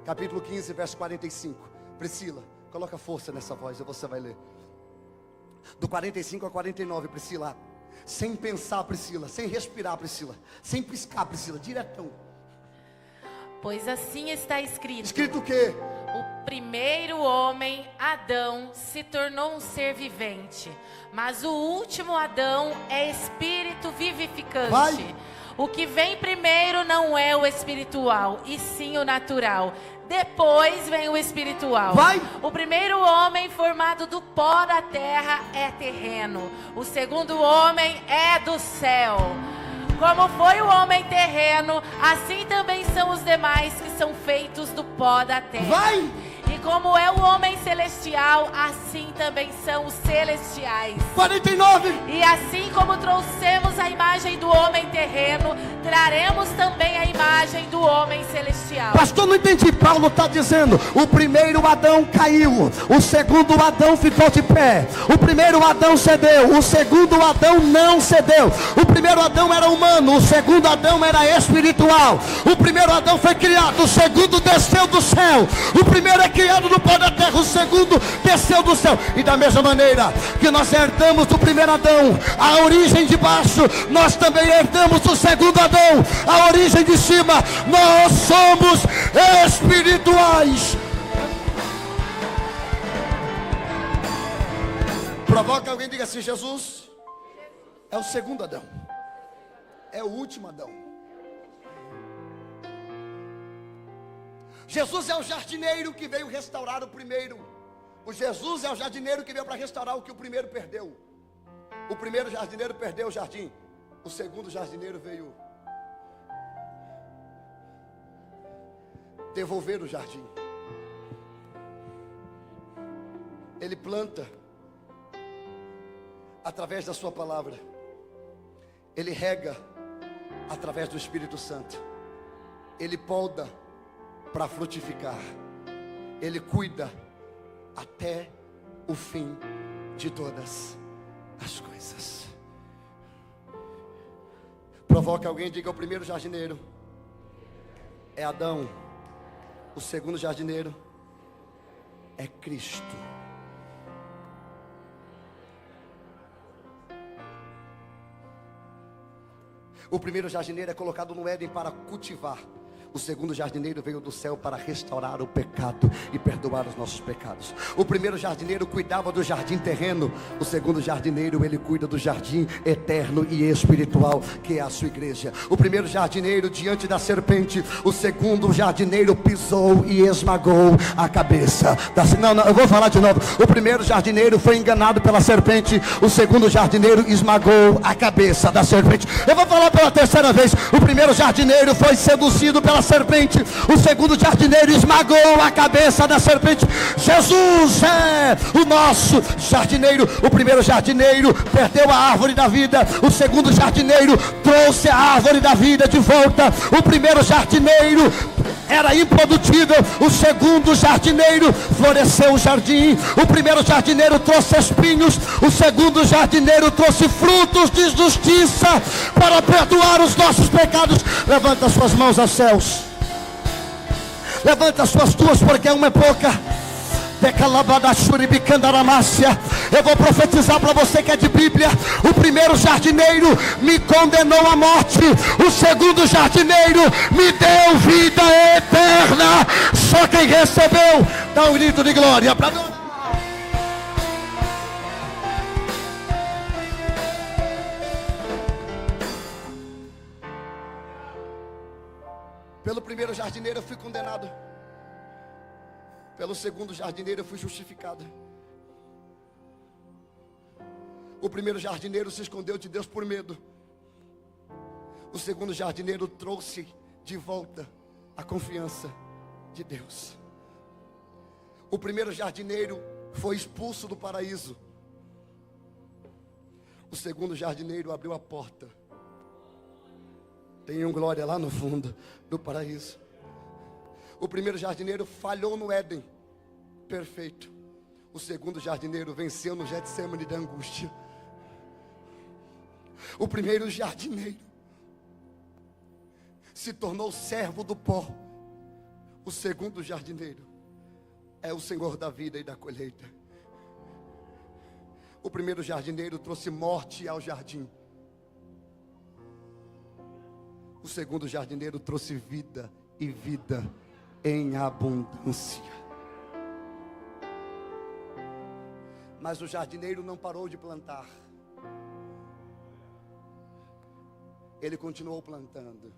capítulo 15, verso 45. Priscila, coloca força nessa voz e você vai ler. Do 45 a 49, Priscila. Sem pensar, Priscila. Sem respirar, Priscila. Sem piscar, Priscila. Diretão. Pois assim está escrito. Escrito o quê? O primeiro homem, Adão, se tornou um ser vivente. Mas o último Adão é espírito vivificante. Vai. O que vem primeiro não é o espiritual, e sim o natural. Depois vem o espiritual. Vai. O primeiro homem formado do pó da terra é terreno. O segundo homem é do céu. Como foi o homem terreno, assim também são os demais que são feitos do pó da terra. Vai. E como é o homem celestial, assim também são os celestiais. 49. E assim como trouxemos a imagem do homem terreno, traremos também a imagem do homem celestial. Pastor, não entendi. Paulo está dizendo: o primeiro Adão caiu, o segundo Adão ficou de pé. O primeiro Adão cedeu, o segundo Adão não cedeu. O primeiro Adão era humano, o segundo Adão era espiritual. O primeiro Adão foi criado, o segundo desceu do céu. O primeiro é criado no pó da terra, o segundo desceu do céu. E da mesma maneira que nós herdamos do primeiro Adão a origem de baixo, nós também herdamos do segundo Adão a origem de cima. Nós somos espirituais. Provoca alguém e diga assim: Jesus é o segundo Adão, é o último Adão. Jesus é o jardineiro que veio restaurar o primeiro. O Jesus é o jardineiro que veio para restaurar o que o primeiro perdeu. O primeiro jardineiro perdeu o jardim. O segundo jardineiro veio devolver o jardim. Ele planta através da sua palavra. Ele rega através do Espírito Santo. Ele poda para frutificar. Ele cuida até o fim de todas as coisas. Provoca alguém e diga: o primeiro jardineiro é Adão. O segundo jardineiro é Cristo. O primeiro jardineiro é colocado no Éden para cultivar. O segundo jardineiro veio do céu para restaurar o pecado e perdoar os nossos pecados. O primeiro jardineiro cuidava do jardim terreno. O segundo jardineiro, ele cuida do jardim eterno e espiritual, que é a sua igreja. O primeiro jardineiro diante da serpente, o segundo jardineiro pisou e esmagou a cabeça da... Não, eu vou falar de novo. O primeiro jardineiro foi enganado pela serpente. O segundo jardineiro esmagou a cabeça da serpente. Eu vou falar pela terceira vez. O primeiro jardineiro foi seduzido pela serpente. O segundo jardineiro esmagou a cabeça da serpente. Jesus é o nosso jardineiro. O primeiro jardineiro perdeu a árvore da vida. O segundo jardineiro trouxe a árvore da vida de volta. O primeiro jardineiro era improdutível. O segundo jardineiro floresceu o jardim. O primeiro jardineiro trouxe espinhos. O segundo jardineiro trouxe frutos de justiça para perdoar os nossos pecados. Levanta suas mãos aos céus. Levanta suas duas, porque uma é pouca. Eu vou profetizar para você que é de Bíblia. O primeiro jardineiro me condenou à morte. O segundo jardineiro me deu vida eterna. Só quem recebeu dá um grito de glória para adorar. Pelo primeiro jardineiro eu fui condenado. Pelo segundo jardineiro eu fui justificado. O primeiro jardineiro se escondeu de Deus por medo. O segundo jardineiro trouxe de volta a confiança de Deus. O primeiro jardineiro foi expulso do paraíso. O segundo jardineiro abriu a porta. Tem um glória lá no fundo do paraíso. O primeiro jardineiro falhou no Éden, perfeito. O segundo jardineiro venceu no Getsemane da angústia. O primeiro jardineiro se tornou servo do pó. O segundo jardineiro é o Senhor da vida e da colheita. O primeiro jardineiro trouxe morte ao jardim. O segundo jardineiro trouxe vida e vida em abundância. Mas o jardineiro não parou de plantar. Ele continuou plantando.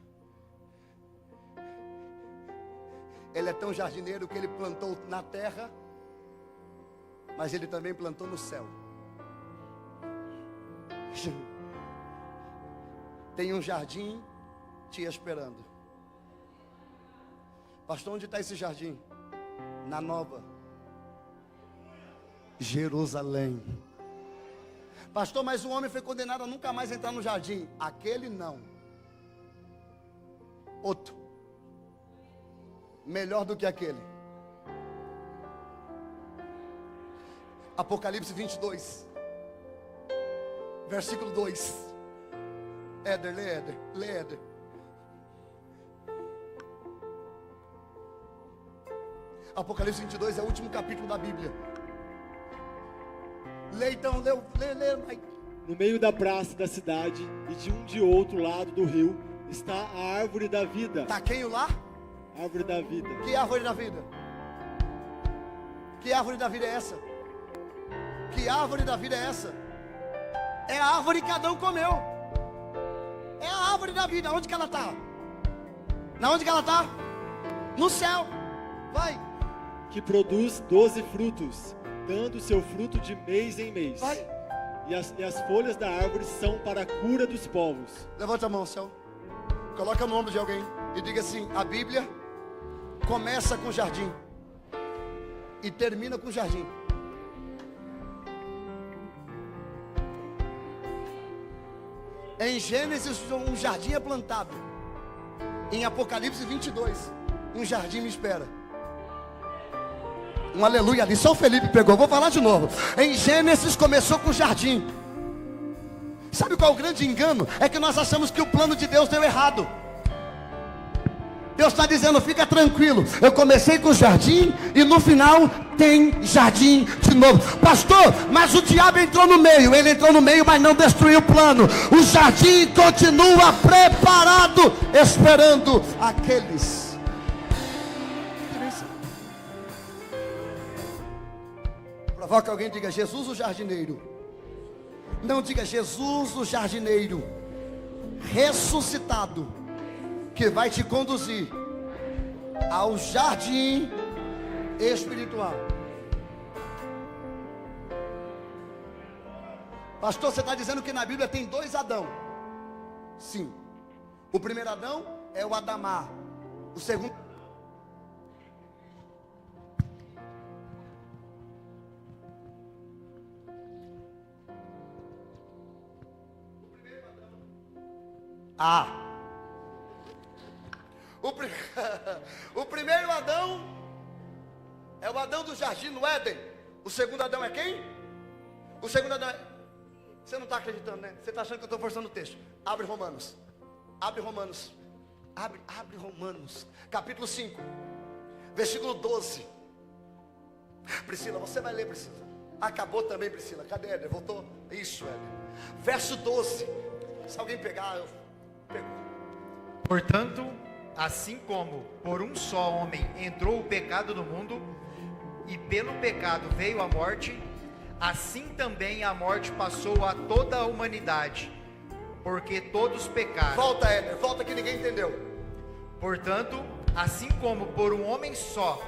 Ele é tão jardineiro que ele plantou na terra, mas ele também plantou no céu. Tem um jardim te esperando. Pastor, onde está esse jardim? Na Nova Jerusalém. Pastor, mas o homem foi condenado a nunca mais entrar no jardim. Aquele não. Outro. Melhor do que aquele. Apocalipse 22. Versículo 2. Éder, lê Éder. Apocalipse 22 é o último capítulo da Bíblia. Lê então, lê. No meio da praça da cidade e de um de outro lado do rio está a árvore da vida. Está quem lá? Árvore da vida. Que árvore da vida? Que árvore da vida é essa? Que árvore da vida é essa? É a árvore que Adão comeu. É a árvore da vida. Onde que ela está? Na onde que ela está? No céu. Vai. Que produz 12 frutos, dando seu fruto de mês em mês. Vai. E as folhas da árvore são para a cura dos povos. Levanta a mão, céu. Coloca no ombro de alguém e diga assim: a Bíblia começa com jardim e termina com jardim. Em Gênesis um jardim é plantado. Em Apocalipse 22 um jardim me espera. Um aleluia ali, só o Felipe pegou. Vou falar de novo. Em Gênesis começou com jardim. Sabe qual é o grande engano? É que nós achamos que o plano de Deus deu errado. Deus está dizendo: fica tranquilo, eu comecei com jardim e no final tem jardim de novo. Pastor, mas o diabo entrou no meio. Ele entrou no meio, mas não destruiu o plano. O jardim continua preparado, esperando aqueles. Provoca alguém e diga: Jesus o jardineiro. Não, diga: Jesus o jardineiro ressuscitado, que vai te conduzir ao jardim espiritual. Pastor, você está dizendo que na Bíblia tem 2 Adão? Sim. O primeiro Adão é o Adamá. O segundo... O primeiro Adão é o Adão do jardim no Éden. O segundo Adão é quem? O segundo Adão é... Você não está acreditando, né? Você está achando que eu estou forçando o texto. Abre Romanos. Abre Romanos. Abre Romanos. Capítulo 5. Versículo 12. Priscila, você vai ler, Priscila. Acabou também, Priscila. Cadê Éder? Voltou? Isso, Éder. Verso 12. Se alguém pegar, eu pego. Portanto, assim como por um só homem entrou o pecado no mundo, e pelo pecado veio a morte, assim também a morte passou a toda a humanidade, porque todos pecaram. Volta, Éder, volta que ninguém entendeu. Portanto, assim como por um homem só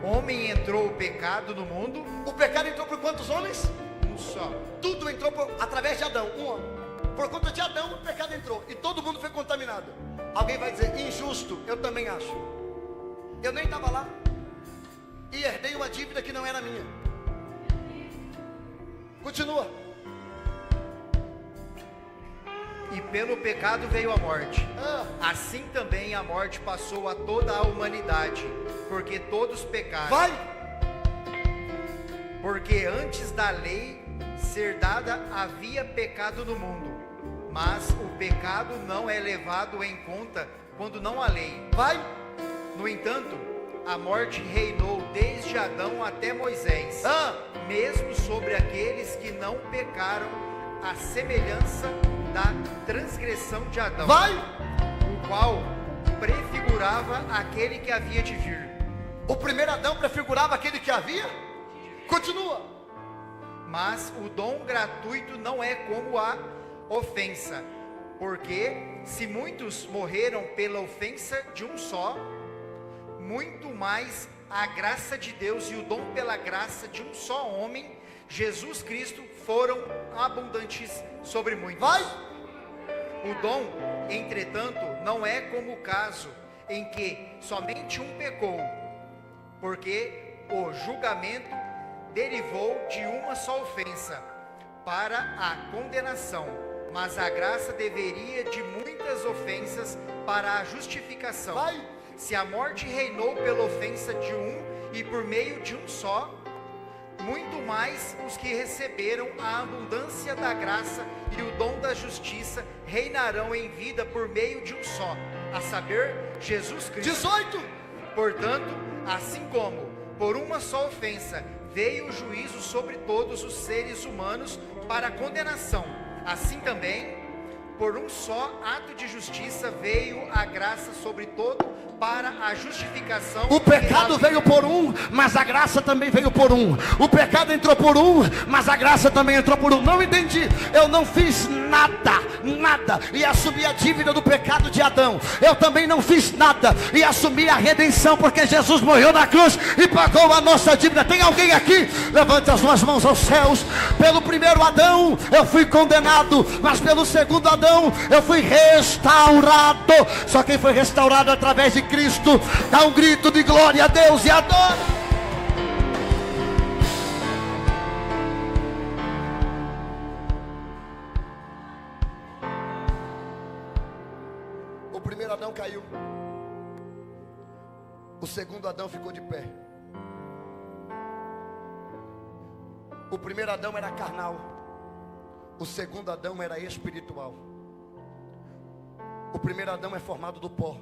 homem entrou o pecado no mundo. O pecado entrou por quantos homens? Um só. Tudo entrou através de Adão, um homem. Por conta de Adão o pecado entrou e todo mundo foi contaminado. Alguém vai dizer: injusto. Eu também acho. Eu nem estava lá e herdei uma dívida que não era minha. Continua. E pelo pecado veio a morte. Assim também a morte passou a toda a humanidade, porque todos pecaram. Vai. Porque antes da lei ser dada havia pecado no mundo, mas o pecado não é levado em conta quando não há lei. Vai. No entanto, a morte reinou desde Adão até Moisés, mesmo sobre aqueles que não pecaram, à semelhança da transgressão de Adão, Vai. o qual prefigurava aquele que havia de vir. O primeiro Adão prefigurava aquele que havia? Continua. Mas o dom gratuito não é como a ofensa, porque se muitos morreram pela ofensa de um só, muito mais a graça de Deus e o dom pela graça de um só homem, Jesus Cristo, foram abundantes sobre muitos. Vai. O dom, entretanto, não é como o caso em que somente um pecou, porque o julgamento derivou de uma só ofensa para a condenação, mas a graça deveria de muitas ofensas para a justificação. Vai. Se a morte reinou pela ofensa de um e por meio de um só, muito mais os que receberam a abundância da graça e o dom da justiça reinarão em vida por meio de um só, a saber, Jesus Cristo. 18. Portanto, assim como por uma só ofensa veio o juízo sobre todos os seres humanos para condenação, assim também, por um só ato de justiça veio a graça sobre todo para a justificação. O pecado veio por um, mas a graça também veio por um. O pecado entrou por um, mas a graça também entrou por um. Não entendi. Eu não fiz nada e assumi a dívida do pecado de Adão. Eu também não fiz nada e assumi a redenção, porque Jesus morreu na cruz e pagou a nossa dívida. Tem alguém aqui? Levante as suas mãos aos céus. Pelo primeiro Adão eu fui condenado, mas pelo segundo Adão eu fui restaurado. Só quem foi restaurado através de Cristo, dá um grito de glória a Deus e adora. O primeiro Adão caiu, o segundo Adão ficou de pé. O primeiro Adão era carnal, o segundo Adão era espiritual. O primeiro Adão é formado do pó,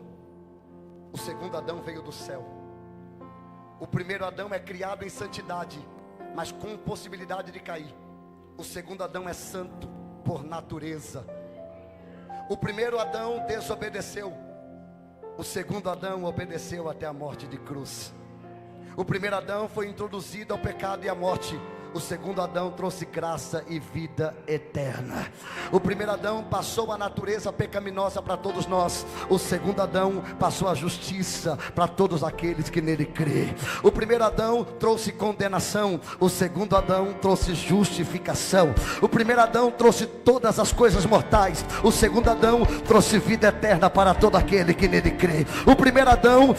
o segundo Adão veio do céu. O primeiro Adão é criado em santidade, mas com possibilidade de cair. O segundo Adão é santo por natureza. O primeiro Adão desobedeceu, o segundo Adão obedeceu até a morte de cruz. O primeiro Adão foi introduzido ao pecado e à morte. O segundo Adão trouxe graça e vida eterna. O primeiro Adão passou a natureza pecaminosa para todos nós. O segundo Adão passou a justiça para todos aqueles que nele crê. O primeiro Adão trouxe condenação. O segundo Adão trouxe justificação. O primeiro Adão trouxe todas as coisas mortais. O segundo Adão trouxe vida eterna para todo aquele que nele crê. O primeiro Adão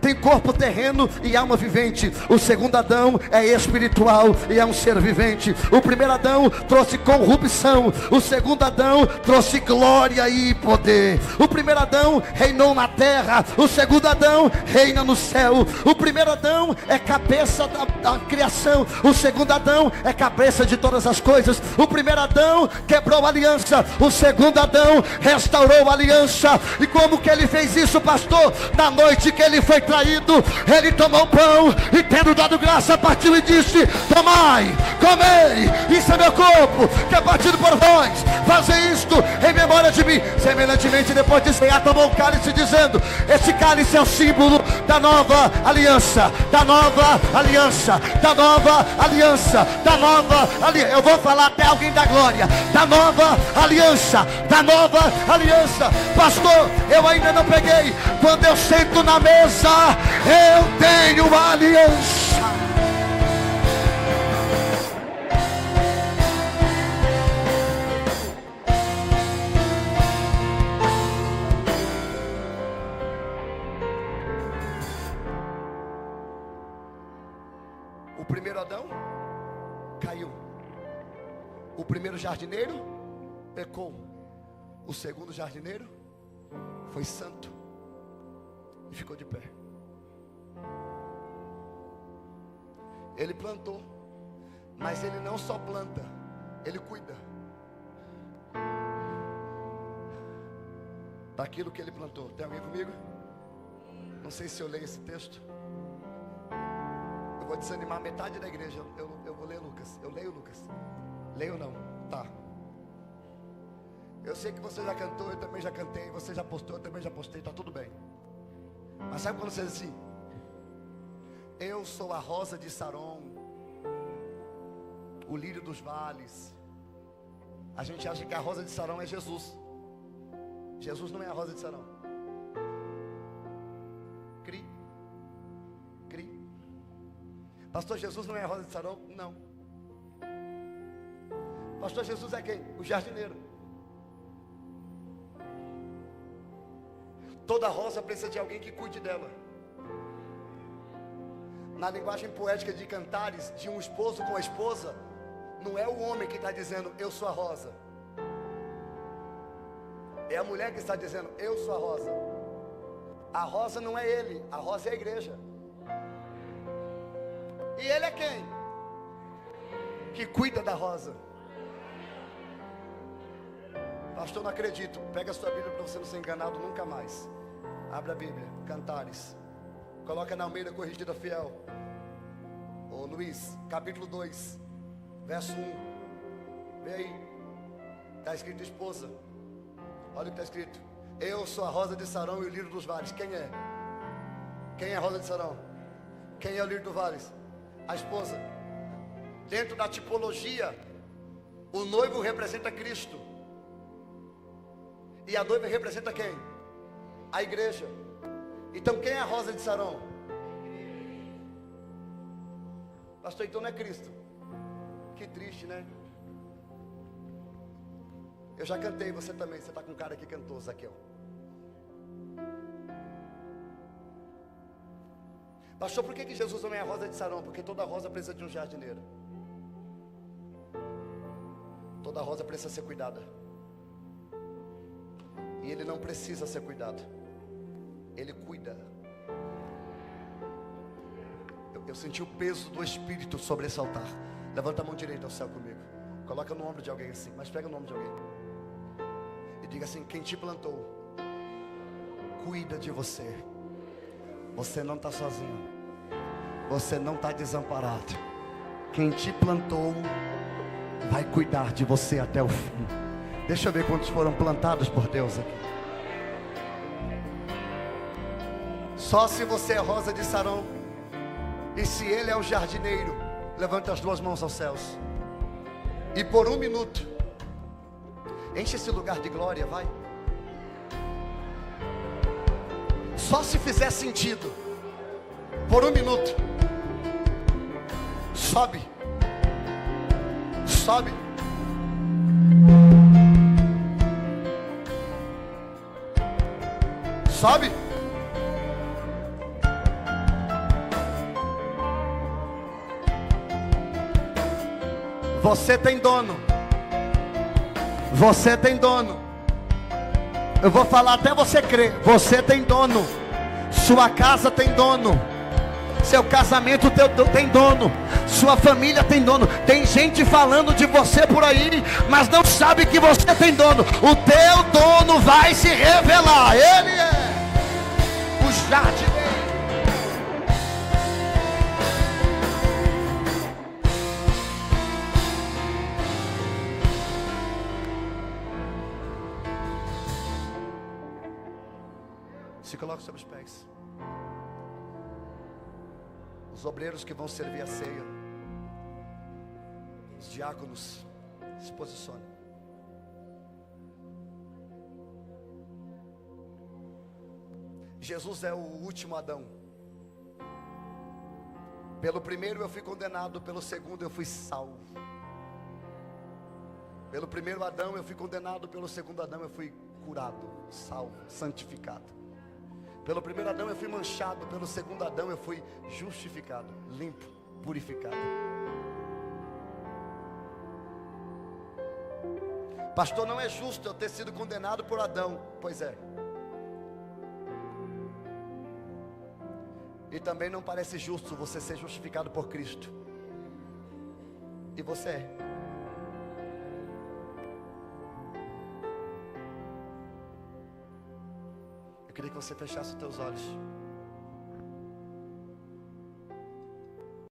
tem corpo terreno e alma vivente. O segundo Adão é espiritual e é um ser vivente. O primeiro Adão trouxe corrupção, o segundo Adão trouxe glória e poder. O primeiro Adão reinou na terra, o segundo Adão reina no céu. O primeiro Adão é cabeça da criação, o segundo Adão é cabeça de todas as coisas. O primeiro Adão quebrou a aliança, o segundo Adão restaurou a aliança. E como que ele fez isso, pastor? Na noite que ele foi traído, ele tomou o pão e, tendo dado graça, partiu e disse: tomai, comei, isso é meu corpo que é partido por vós, fazei isto em memória de mim. Semelhantemente, depois de cear, tomou o cálice, dizendo: esse cálice é o símbolo da nova aliança, da nova aliança, da nova aliança, da nova aliança. Eu vou falar até alguém da glória, da nova aliança, da nova aliança. Pastor, eu ainda não peguei. Quando eu sento na mesa, eu tenho uma aliança. O primeiro Adão caiu. O primeiro jardineiro pecou. O segundo jardineiro foi santo e ficou de pé. Ele plantou, mas ele não só planta, Ele cuida daquilo que Ele plantou. Tem alguém comigo? Não sei se eu leio esse texto. Eu vou desanimar metade da igreja. Eu vou ler Lucas. Eu leio Lucas. Leio não? Tá. Eu sei que você já cantou, eu também já cantei. Você já postou, eu também já postei. Tá tudo bem. Mas sabe quando você diz assim? Eu sou a rosa de Saron, o lírio dos vales. A gente acha que a rosa de Saron é Jesus. Jesus não é a rosa de Saron. Cri. Pastor, Jesus não é a rosa de Saron? Não. Pastor, Jesus é quem? O jardineiro. Toda rosa precisa de alguém que cuide dela. Na linguagem poética de Cantares, de um esposo com a esposa, não é o homem que está dizendo, eu sou a rosa. É a mulher que está dizendo, eu sou a rosa. A rosa não é ele, a rosa é a igreja. E ele é quem? Que cuida da rosa. Pastor, não acredito. Pega a sua Bíblia para você não ser enganado nunca mais. Abre a Bíblia, Cantares. Coloca na Almeida Corrigida Fiel. Ô Luiz, capítulo 2, verso 1. Vê aí. Está escrito esposa. Olha o que está escrito. Eu sou a rosa de Sarão e o lírio dos vales. Quem é? Quem é a rosa de Sarão? Quem é o lírio dos vales? A esposa. Dentro da tipologia, o noivo representa Cristo. E a noiva representa quem? A igreja. Então quem é a rosa de Sarão? Pastor, então não é Cristo. Que triste, né? Eu já cantei, você também. Você está com um cara que cantou, Zaqueu. Pastor, por que Jesus não é a rosa de Sarão? Porque toda rosa precisa de um jardineiro. Toda rosa precisa ser cuidada. E ele não precisa ser cuidado. Ele cuida. Eu senti o peso do Espírito sobre esse altar. Levanta a mão direita ao céu comigo. Coloca no ombro de alguém assim. Mas pega no ombro de alguém. E diga assim, quem te plantou cuida de você. Você não está sozinho. Você não está desamparado. Quem te plantou vai cuidar de você até o fim. Deixa eu ver quantos foram plantados por Deus aqui. Só se você é rosa de Sarão e se Ele é o jardineiro, levante as duas mãos aos céus. E por um minuto, enche esse lugar de glória, vai. Só se fizer sentido. Por um minuto. Sobe. Sobe. Sobe. Você tem dono. Você tem dono. Eu vou falar até você crer. Você tem dono. Sua casa tem dono. Seu casamento tem dono. Sua família tem dono. Tem gente falando de você por aí, mas não sabe que você tem dono. O teu dono vai se revelar. Ele é o jardineiro. Se coloque sobre os pés. Os obreiros que vão servir a ceia, os diáconos, se posicione. Jesus é o último Adão. Pelo primeiro eu fui condenado, pelo segundo eu fui salvo. Pelo primeiro Adão eu fui condenado, pelo segundo Adão eu fui curado, salvo, santificado. Pelo primeiro Adão eu fui manchado, pelo segundo Adão eu fui justificado, limpo, purificado. Pastor, não é justo eu ter sido condenado por Adão. Pois é. E também não parece justo você ser justificado por Cristo. E você é. queria que você fechasse os teus olhos.